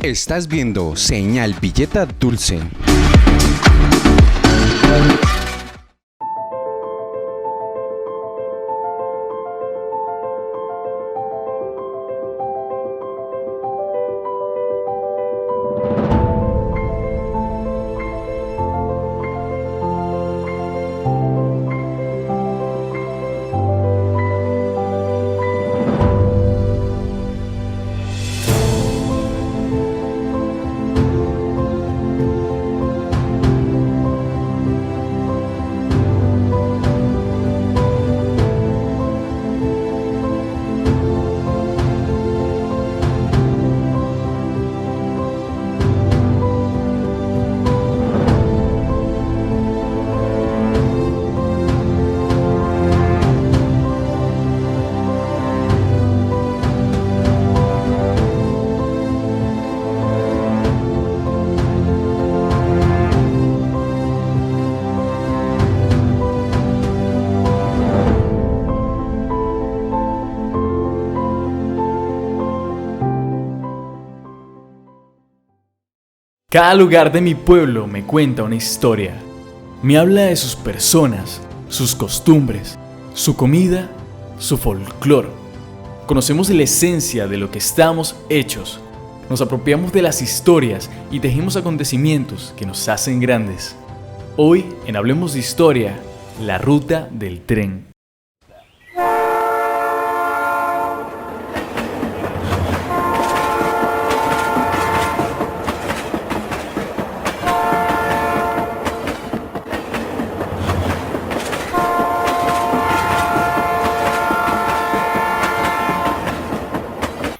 Estás viendo Señal Villeta Dulce. Cada lugar de mi pueblo me cuenta una historia. Me habla de sus personas, sus costumbres, su comida, su folclore. Conocemos la esencia de lo que estamos hechos. Nos apropiamos de las historias y tejimos acontecimientos que nos hacen grandes. Hoy, en Hablemos de Historia, la ruta del tren.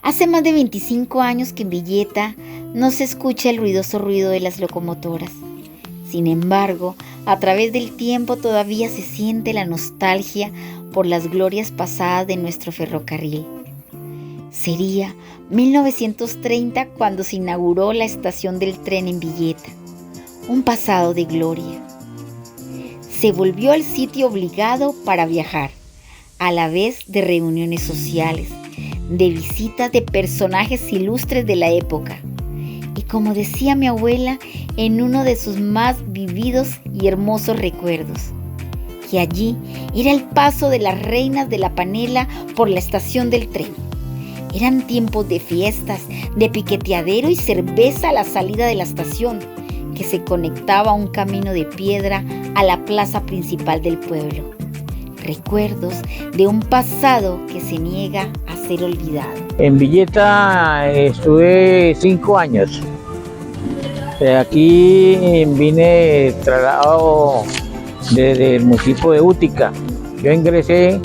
Hace más de 25 años que en Villeta no se escucha el ruidoso ruido de las locomotoras. Sin embargo, a través del tiempo todavía se siente la nostalgia por las glorias pasadas de nuestro ferrocarril. Sería 1930 cuando se inauguró la estación del tren en Villeta, un pasado de gloria. Se volvió el sitio obligado para viajar, a la vez de reuniones sociales, de visitas de personajes ilustres de la época. Y como decía mi abuela en uno de sus más vividos y hermosos recuerdos, que allí era el paso de las reinas de la panela por la estación del tren. Eran tiempos de fiestas, de piqueteadero y cerveza a la salida de la estación, que se conectaba a un camino de piedra a la plaza principal del pueblo. Recuerdos de un pasado que se niega a ser olvidado. En Villeta estuve 5 años. Aquí vine trasladado desde el municipio de Útica. Yo ingresé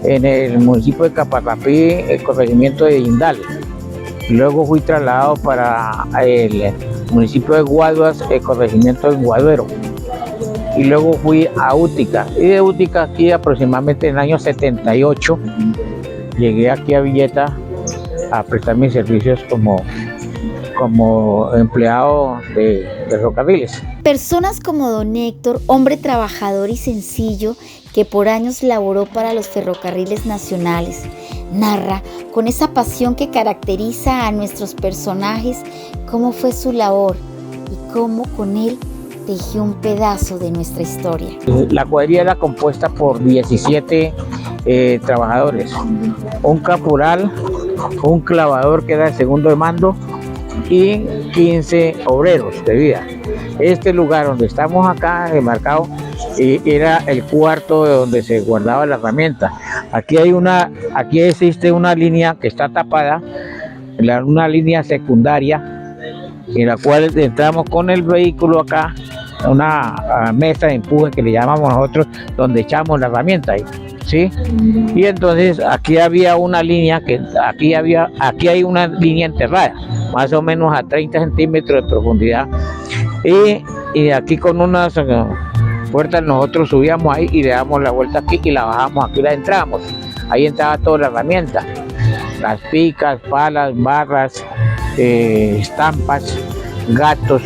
en el municipio de Capatapí, el corregimiento de Indal. Luego fui trasladado para el municipio de Guaduas, el corregimiento de Guaduero. Y luego fui a Útica, y de Útica aquí aproximadamente en el año 78 llegué aquí a Villeta a prestar mis servicios como empleado de ferrocarriles. Personas como don Héctor, hombre trabajador y sencillo que por años laboró para los ferrocarriles nacionales, narra con esa pasión que caracteriza a nuestros personajes cómo fue su labor y cómo con él tejió un pedazo de nuestra historia. La cuadrilla era compuesta por 17 trabajadores, un caporal, un clavador que era el segundo de mando y 15 obreros de vida. Este lugar donde estamos acá enmarcado era el cuarto de donde se guardaba la herramienta. Aquí existe una línea que está tapada, una línea secundaria en la cual entramos con el vehículo acá, una mesa de empuje que le llamamos nosotros, donde echamos la herramienta ahí, ¿sí? Y entonces aquí había una línea aquí hay una línea enterrada, más o menos a 30 centímetros de profundidad, y aquí con unas puertas nosotros subíamos ahí y le damos la vuelta aquí y la bajamos, aquí la entramos, ahí entraba toda la herramienta, las picas, palas, barras, estampas, gatos,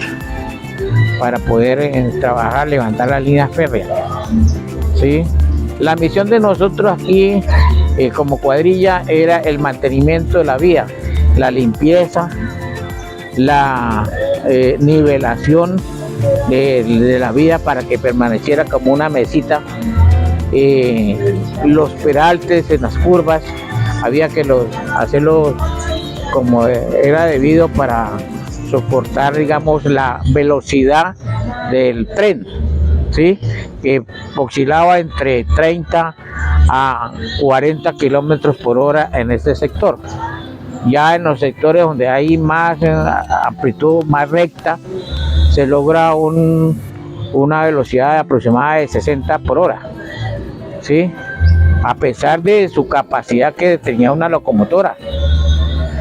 para poder trabajar, levantar las líneas férreas, ¿sí? La misión de nosotros aquí como cuadrilla era el mantenimiento de la vía, la limpieza, la nivelación de la vía para que permaneciera como una mesita. Los peraltes en las curvas había que hacerlos como era debido para soportar, digamos, la velocidad del tren, ¿sí? Que oscilaba entre 30 a 40 kilómetros por hora en este sector. Ya en los sectores donde hay más amplitud, más recta, se logra una velocidad aproximada de 60 por hora, ¿sí? A pesar de su capacidad que tenía una locomotora.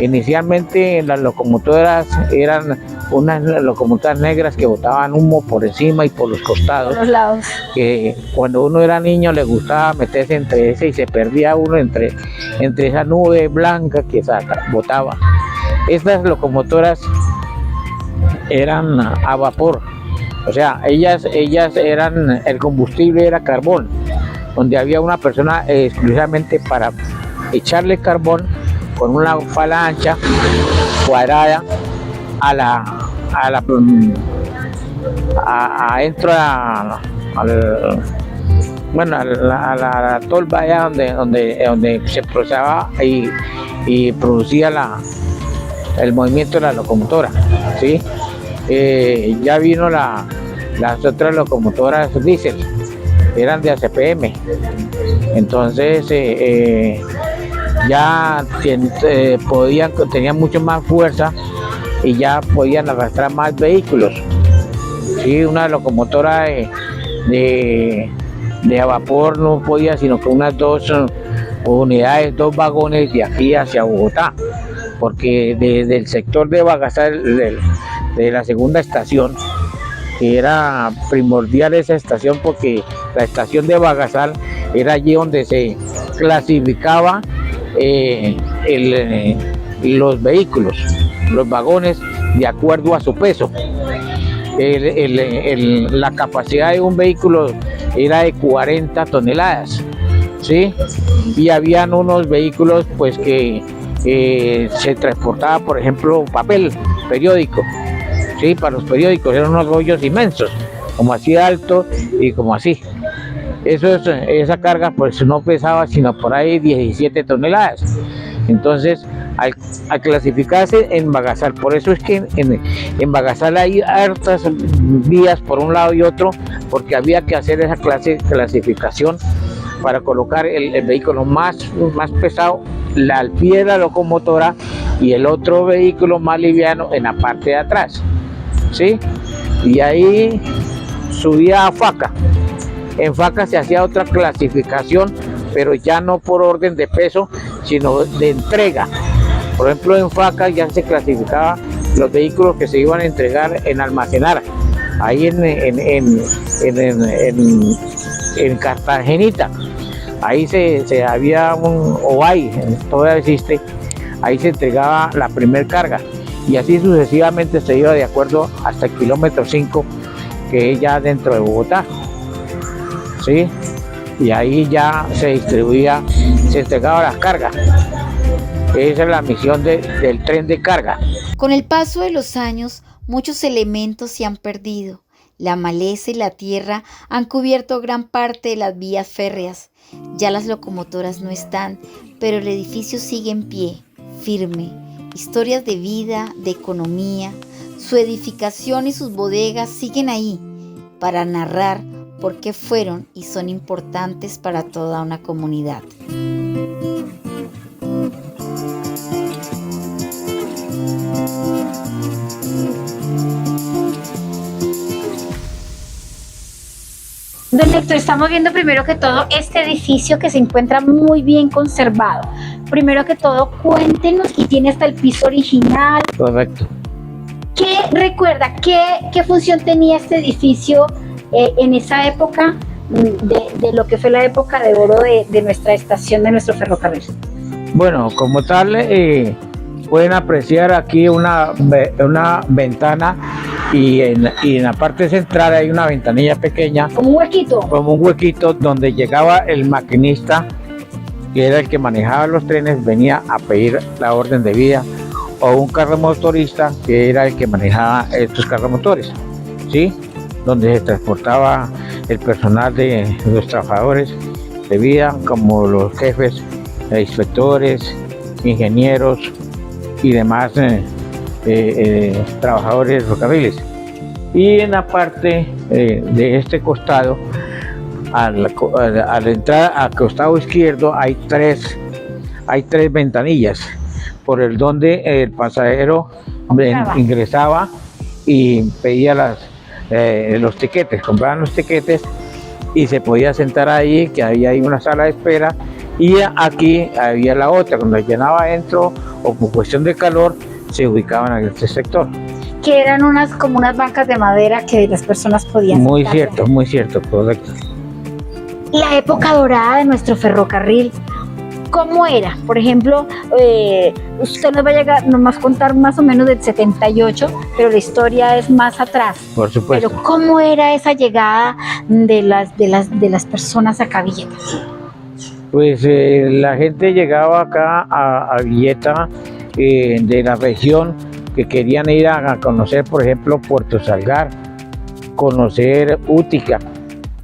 Inicialmente las locomotoras eran unas locomotoras negras que botaban humo por encima y por los costados. Por los lados. Que cuando uno era niño le gustaba meterse entre ese y se perdía uno entre esa nube blanca que botaba. Estas locomotoras eran a vapor, o sea, ellas eran, el combustible era carbón, donde había una persona exclusivamente para echarle carbón con una pala ancha cuadrada adentro a la tolva allá donde se procesaba y producía el movimiento de la locomotora, ¿sí? Ya vino las otras locomotoras diésel, eran de ACPM, entonces ya tenían mucho más fuerza y ya podían arrastrar más vehículos. Sí, una locomotora de vapor no podía sino con unas 2 unidades, 2 vagones de aquí hacia Bogotá, porque desde el sector de Bagasal, de la segunda estación, que era primordial esa estación porque la estación de Bagasal era allí donde se clasificaba los vehículos, los vagones de acuerdo a su peso. La capacidad de un vehículo era de 40 toneladas, ¿sí? Y habían unos vehículos pues que se transportaba, por ejemplo, papel periódico, ¿sí? Para los periódicos eran unos rollos inmensos, como así alto y como así. Esa carga pues no pesaba sino por ahí 17 toneladas. Entonces, al clasificarse en Bagasal, por eso es que en Bagasal hay hartas vías por un lado y otro, porque había que hacer esa clasificación para colocar el vehículo más pesado al pie de la locomotora y el otro vehículo más liviano en la parte de atrás, ¿sí? Y ahí subía a Faca. En Faca se hacía otra clasificación, pero ya no por orden de peso, sino de entrega. Por ejemplo, en Faca ya se clasificaba los vehículos que se iban a entregar en almacenar. Ahí en Cartagenita, ahí había todavía existe, ahí se entregaba la primer carga. Y así sucesivamente se iba de acuerdo hasta el kilómetro 5, que es ya dentro de Bogotá, ¿sí? Y ahí ya se distribuía, se entregaba las cargas. Esa es la misión del tren de carga. Con el paso de los años, muchos elementos se han perdido. La maleza y la tierra han cubierto gran parte de las vías férreas. Ya las locomotoras no están, pero el edificio sigue en pie, firme. Historias de vida, de economía, su edificación y sus bodegas siguen ahí para narrar por qué fueron y son importantes para toda una comunidad. Don Héctor, estamos viendo primero que todo este edificio que se encuentra muy bien conservado. Primero que todo, cuéntenos, y tiene hasta el piso original. Correcto. ¿Qué recuerda? ¿Qué función tenía este edificio en esa época de lo que fue la época de oro de nuestra estación, de nuestro ferrocarril? Bueno, como tal, pueden apreciar aquí una ventana y en la parte central hay una ventanilla pequeña. Como un huequito. Como un huequito donde llegaba el maquinista, que era el que manejaba los trenes, venía a pedir la orden de vía o un carro motorista que era el que manejaba estos carros motores, ¿sí? Donde se transportaba el personal de los trabajadores de vía, como los jefes, inspectores, ingenieros y demás trabajadores de ferrocarriles. Y en la parte de este costado, al entrar al costado izquierdo, hay tres ventanillas por el donde el pasajero ingresaba y pedía los tiquetes, compraban los tiquetes y se podía sentar ahí, que había ahí una sala de espera, y aquí había la otra, cuando llenaba adentro o por cuestión de calor se ubicaban en este sector. Que eran como unas bancas de madera que las personas podían Muy sentarse. cierto, correcto. La época dorada de nuestro ferrocarril, ¿cómo era? Por ejemplo, usted nos va a contar más o menos del 78, pero la historia es más atrás. Por supuesto. Pero ¿cómo era esa llegada de las personas acá a Villeta? Pues la gente llegaba acá a Villeta de la región, que querían ir a conocer, por ejemplo, Puerto Salgar, conocer Útica,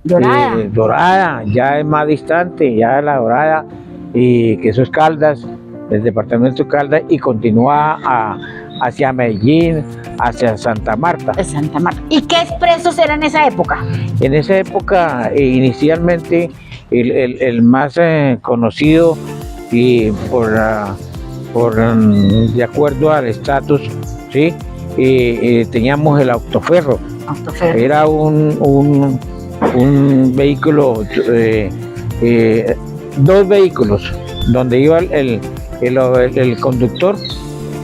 Dorada, ya es más distante, ya la Dorada, y que eso es Caldas, el departamento de Caldas, y continúa hacia Medellín, hacia Santa Marta. Santa Marta. ¿Y qué expresos eran en esa época? En esa época, inicialmente, el más conocido y de acuerdo al estatus, ¿sí? Teníamos el autoferro. Era un vehículo, dos vehículos, donde iba el conductor,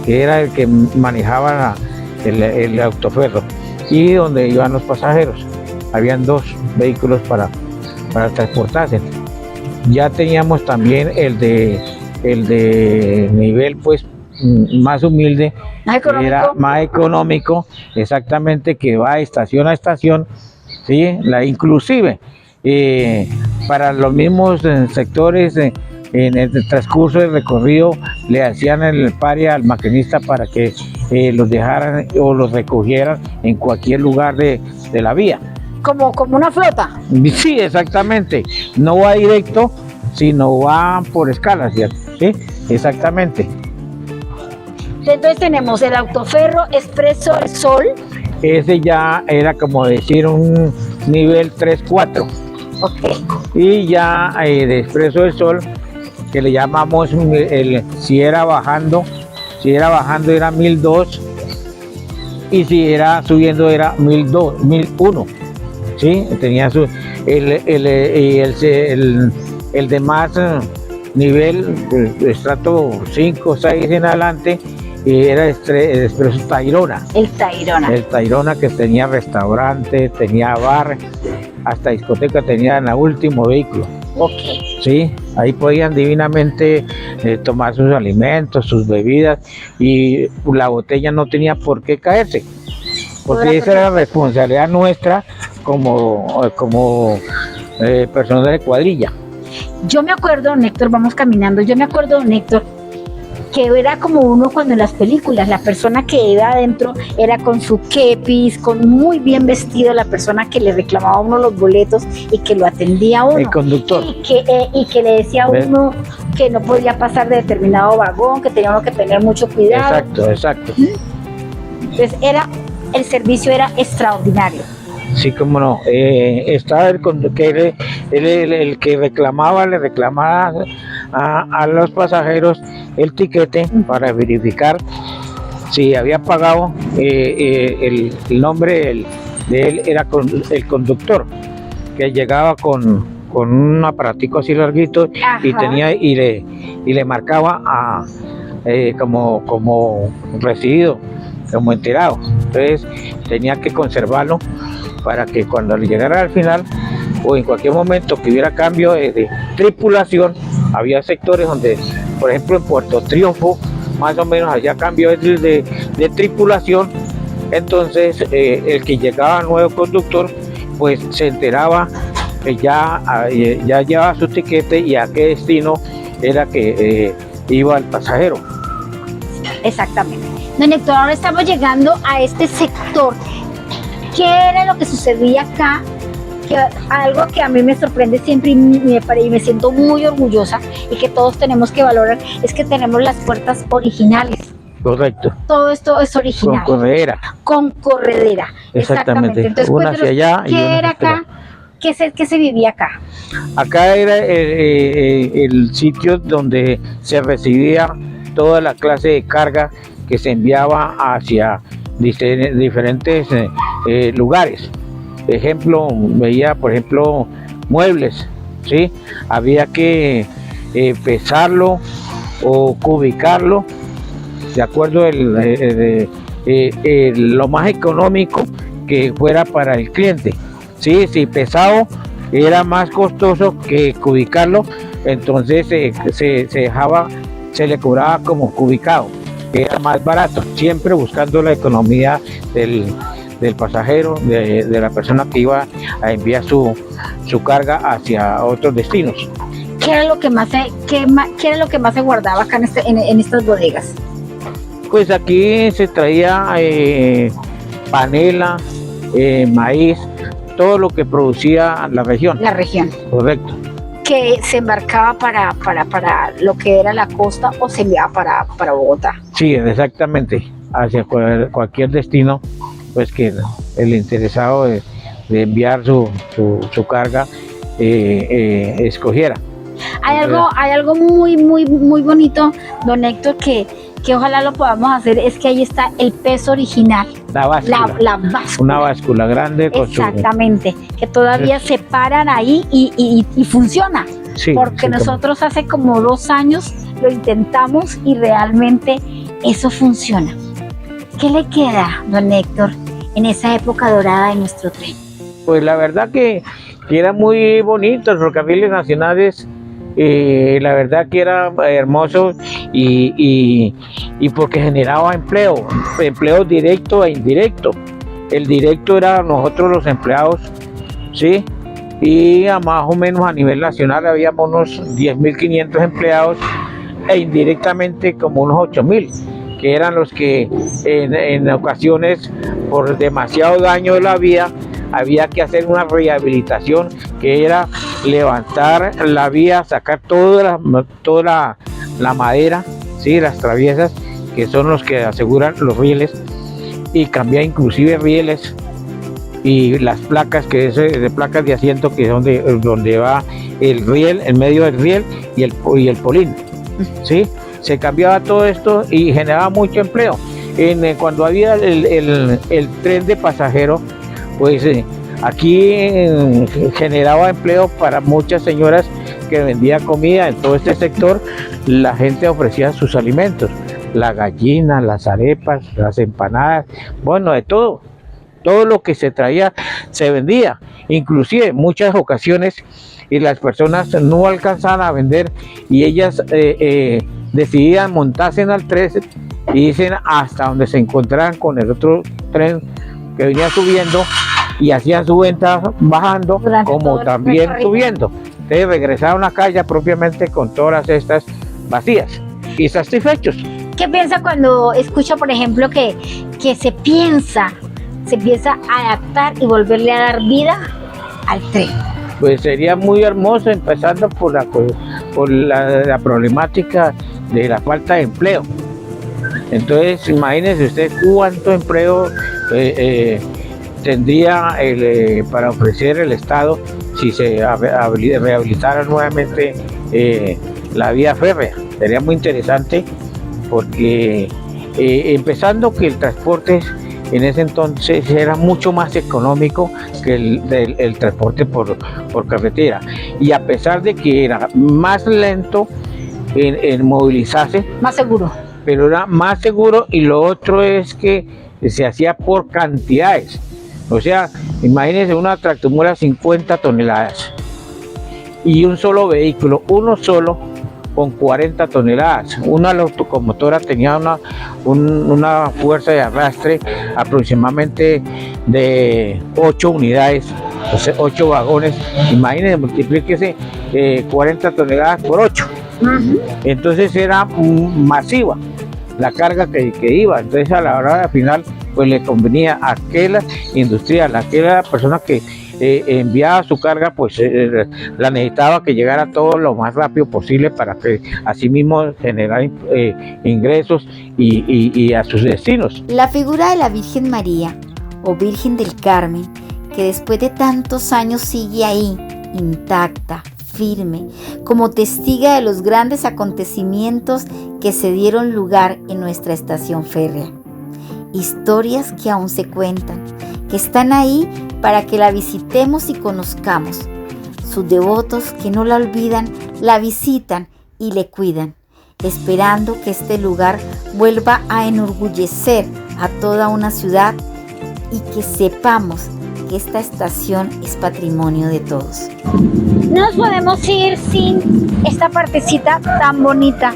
que era el que manejaba el autoferro, y donde iban los pasajeros. Habían dos vehículos para transportarse. Ya teníamos también el de nivel pues más humilde, era más económico, exactamente, que va a estación, ¿sí? Inclusive para los mismos sectores en el transcurso del recorrido le hacían el paria al maquinista para que los dejaran o los recogieran en cualquier lugar de la vía. Como una flota. Sí, exactamente. No va directo, sino va por escalas, ¿cierto? Sí, exactamente. Entonces tenemos el autoferro Expreso El Sol. Ese ya era como decir un nivel 3-4. Okay. Y ya de Expreso del Sol, que le llamamos si era bajando era 1002, y si era subiendo era 1001. ¿Sí? Tenía el de más nivel, estrato 5, 6 en adelante, y era el Expreso Tayrona. El Tayrona, que tenía restaurante, tenía bar, hasta discoteca tenía en el último vehículo. Okay. Sí, ahí podían divinamente tomar sus alimentos, sus bebidas, y la botella no tenía por qué caerse, porque esa era la responsabilidad nuestra como personas de cuadrilla. Yo me acuerdo, Néctor, vamos caminando, Néctor, que era como uno cuando en las películas, la persona que iba adentro era con su kepis, con muy bien vestido, la persona que le reclamaba a uno los boletos y que lo atendía a uno. El conductor. Y que le decía a uno que no podía pasar de determinado vagón, que tenía uno que tener mucho cuidado. Exacto. Entonces el servicio era extraordinario. Sí, cómo no. Estaba el que le reclamaba a los pasajeros el tiquete para verificar si había pagado. El nombre de él era el conductor, que llegaba con un aparatico así larguito. Ajá. y le marcaba como recibido, como enterado. Entonces tenía que conservarlo para que cuando le llegara al final o en cualquier momento que hubiera cambio de tripulación, había sectores donde, por ejemplo en Puerto Triunfo, más o menos allá cambio de tripulación. Entonces el que llegaba nuevo conductor pues se enteraba que ya llevaba su tiquete y a qué destino era que iba el pasajero. Exactamente. Don Héctor, ahora estamos llegando a este sector. ¿Qué era lo que sucedía acá? Que algo que a mí me sorprende siempre y me siento muy orgullosa y que todos tenemos que valorar es que tenemos las puertas originales. Correcto. Todo esto es original. Con corredera. Con corredera. Exactamente. Entonces, Una hacia allá y ¿qué una era hacia acá? ¿Qué se vivía acá? Acá era el sitio donde se recibía toda la clase de carga que se enviaba hacia diferentes lugares. Ejemplo, veía, por ejemplo, muebles, ¿sí? Había que pesarlo o cubicarlo de acuerdo lo más económico que fuera para el cliente. Sí, si pesado era más costoso que cubicarlo, entonces se le cobraba como cubicado, que era más barato, siempre buscando la economía del pasajero, de la persona que iba a enviar su carga hacia otros destinos. ¿Qué era lo que más se guardaba acá en estas bodegas? Pues aquí se traía panela, maíz, todo lo que producía la región. La región. Correcto. Que se embarcaba para lo que era la costa o se enviaba para Bogotá. Sí, exactamente, hacia cualquier destino, pues que el interesado de enviar su carga escogiera. Hay algo muy bonito, don Héctor, que ojalá lo podamos hacer, es que ahí está el peso original. La báscula. La báscula. Una báscula grande. Exactamente, que todavía se paran ahí y funciona. Sí, porque sí, nosotros hace como 2 años lo intentamos y realmente eso funciona. ¿Qué le queda, don Héctor, en esa época dorada de nuestro tren? Pues la verdad que era muy bonito, los ferrocarriles nacionales, la verdad que era hermoso y porque generaba empleo directo e indirecto. El directo era nosotros los empleados, ¿sí? Y más o menos a nivel nacional habíamos unos 10.500 empleados e indirectamente como unos 8.000, que eran los que en ocasiones por demasiado daño de la vía había que hacer una rehabilitación, que era levantar la vía, sacar toda la madera, ¿sí? Las traviesas, que son los que aseguran los rieles, y cambiar inclusive rieles y las placas, que es de placas de asiento, que es donde va el riel, en medio del riel y el polín, ¿sí? Se cambiaba todo esto y generaba mucho empleo. Cuando había el tren de pasajeros, pues aquí generaba empleo para muchas señoras que vendían comida en todo este sector. La gente ofrecía sus alimentos, la gallina, las arepas, las empanadas, bueno, de todo lo que se traía se vendía, inclusive en muchas ocasiones, y las personas no alcanzaban a vender y ellas decidían montarse en el tren y dicen hasta donde se encontraran con el otro tren que venía subiendo, y hacían su venta bajando como también subiendo. Entonces regresaron a casa propiamente con todas estas vacías y satisfechos. ¿Qué piensa cuando escucha, por ejemplo, que se empieza a adaptar y volverle a dar vida al tren? Pues sería muy hermoso, empezando por la problemática de la falta de empleo. Entonces imagínense usted cuánto empleo tendría para ofrecer el Estado si se rehabilitara nuevamente la vía férrea. Sería muy interesante, porque empezando que el transporte en ese entonces era mucho más económico que el transporte por carretera, y a pesar de que era más lento en movilizarse, más seguro, pero era más seguro. Y lo otro es que se hacía por cantidades. O sea, imagínense una tractomula 50 toneladas y un solo vehículo, uno solo, con 40 toneladas. Una locomotora tenía una fuerza de arrastre aproximadamente de 8 unidades, o sea, 8 vagones. Imagínense, multiplíquese 40 toneladas por 8. Entonces era masiva. la carga que iba. Entonces a la hora final pues le convenía a aquella industrial, a aquella persona que enviaba su carga, pues la necesitaba que llegara todo lo más rápido posible para que así mismo generara ingresos y a sus destinos. La figura de la Virgen María o Virgen del Carmen, que después de tantos años sigue ahí, intacta, firme, como testiga de los grandes acontecimientos que se dieron lugar en nuestra estación férrea. Historias que aún se cuentan, que están ahí para que la visitemos y conozcamos. Sus devotos que no la olvidan, la visitan y le cuidan, esperando que este lugar vuelva a enorgullecer a toda una ciudad y que sepamos que esta estación es patrimonio de todos. No nos podemos ir sin esta partecita tan bonita.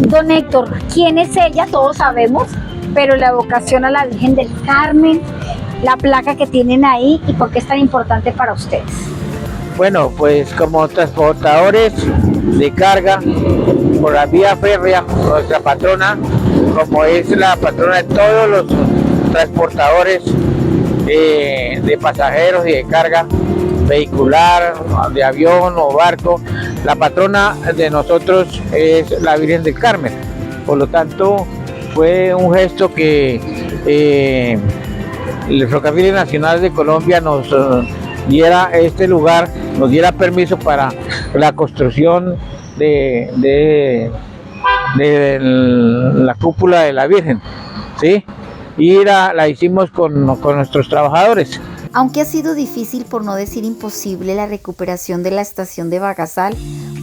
Don Héctor, ¿quién es ella? Todos sabemos, pero la evocación a la Virgen del Carmen, la placa que tienen ahí y por qué es tan importante para ustedes. Bueno, pues como transportadores de carga por la vía férrea, nuestra patrona, como es la patrona de todos los transportadores de pasajeros y de carga vehicular, de avión o barco, la patrona de nosotros es la Virgen del Carmen. Por lo tanto, fue un gesto que el Ferrocarril Nacional de Colombia nos diera este lugar, nos diera permiso para la construcción de la cúpula de la Virgen, ¿sí? Y la hicimos con nuestros trabajadores. Aunque ha sido difícil, por no decir imposible, la recuperación de la estación de Bagasal,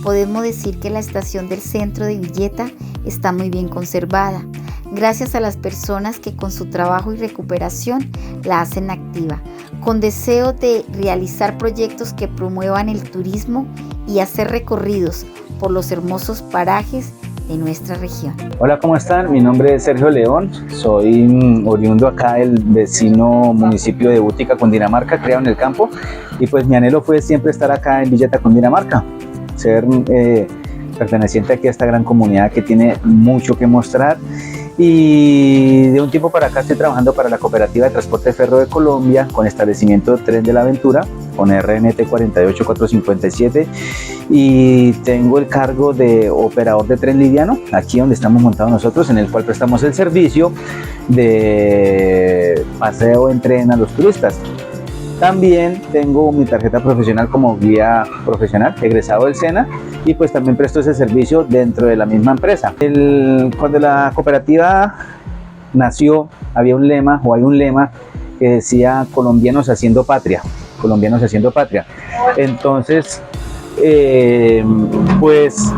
podemos decir que la estación del centro de Villeta está muy bien conservada, gracias a las personas que con su trabajo y recuperación la hacen activa, con deseo de realizar proyectos que promuevan el turismo y hacer recorridos por los hermosos parajes de nuestra región. Hola, ¿cómo están? Mi nombre es Sergio León, soy oriundo acá del vecino municipio de Bútica, Cundinamarca, criado en el campo, y pues mi anhelo fue siempre estar acá en Villeta, Cundinamarca, ser perteneciente aquí a esta gran comunidad que tiene mucho que mostrar. Y de un tiempo para acá estoy trabajando para la Cooperativa de Transporte Ferro de Colombia con establecimiento Tren de la Aventura con RNT 48457 y tengo el cargo de operador de tren liviano aquí donde estamos montados nosotros, en el cual prestamos el servicio de paseo en tren a los turistas. También tengo mi tarjeta profesional como guía profesional, egresado del SENA, y pues también presto ese servicio dentro de la misma empresa. Cuando la cooperativa nació, había un lema, o hay un lema, que decía colombianos haciendo patria, colombianos haciendo patria. Entonces, pues,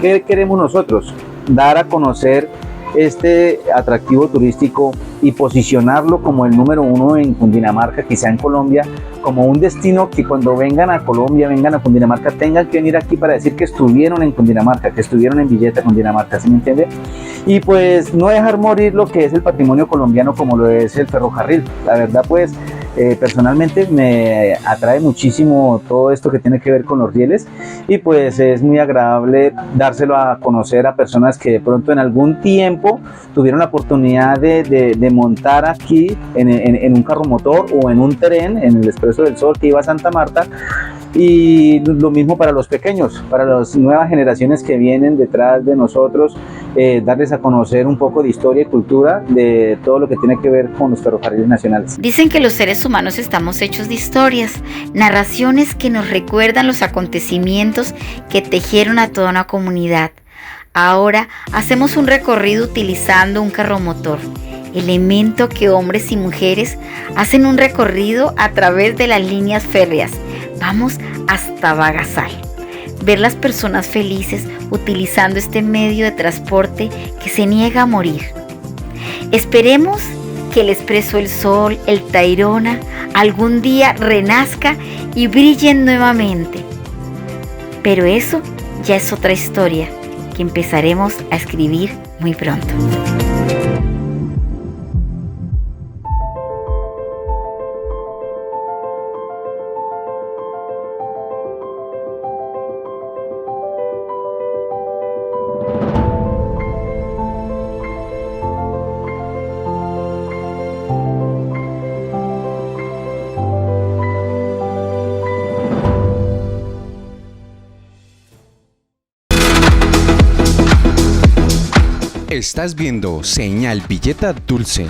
¿qué queremos nosotros? Dar a conocer este atractivo turístico y posicionarlo como el número uno en Cundinamarca, quizá en Colombia, como un destino que cuando vengan a Colombia, vengan a Cundinamarca, tengan que venir aquí para decir que estuvieron en Cundinamarca, que estuvieron en Villeta, Cundinamarca, ¿sí me entiende? Y pues no dejar morir lo que es el patrimonio colombiano como lo es el ferrocarril. La verdad pues personalmente me atrae muchísimo todo esto que tiene que ver con los rieles y pues es muy agradable dárselo a conocer a personas que de pronto en algún tiempo tuvieron la oportunidad de montar aquí en un carro motor o en un tren, en el Expreso del Sol que iba a Santa Marta. Y lo mismo para los pequeños, para las nuevas generaciones que vienen detrás de nosotros, darles a conocer un poco de historia y cultura de todo lo que tiene que ver con los ferrocarriles nacionales. Dicen que los seres humanos estamos hechos de historias, narraciones que nos recuerdan los acontecimientos que tejieron a toda una comunidad. Ahora hacemos un recorrido utilizando un carromotor, elemento que hombres y mujeres hacen un recorrido a través de las líneas férreas. Vamos hasta Bagasal, ver las personas felices utilizando este medio de transporte que se niega a morir. Esperemos que el Expreso del Sol, el Tayrona, algún día renazca y brillen nuevamente. Pero eso ya es otra historia que empezaremos a escribir muy pronto. Estás viendo Señal Villeta Dulce.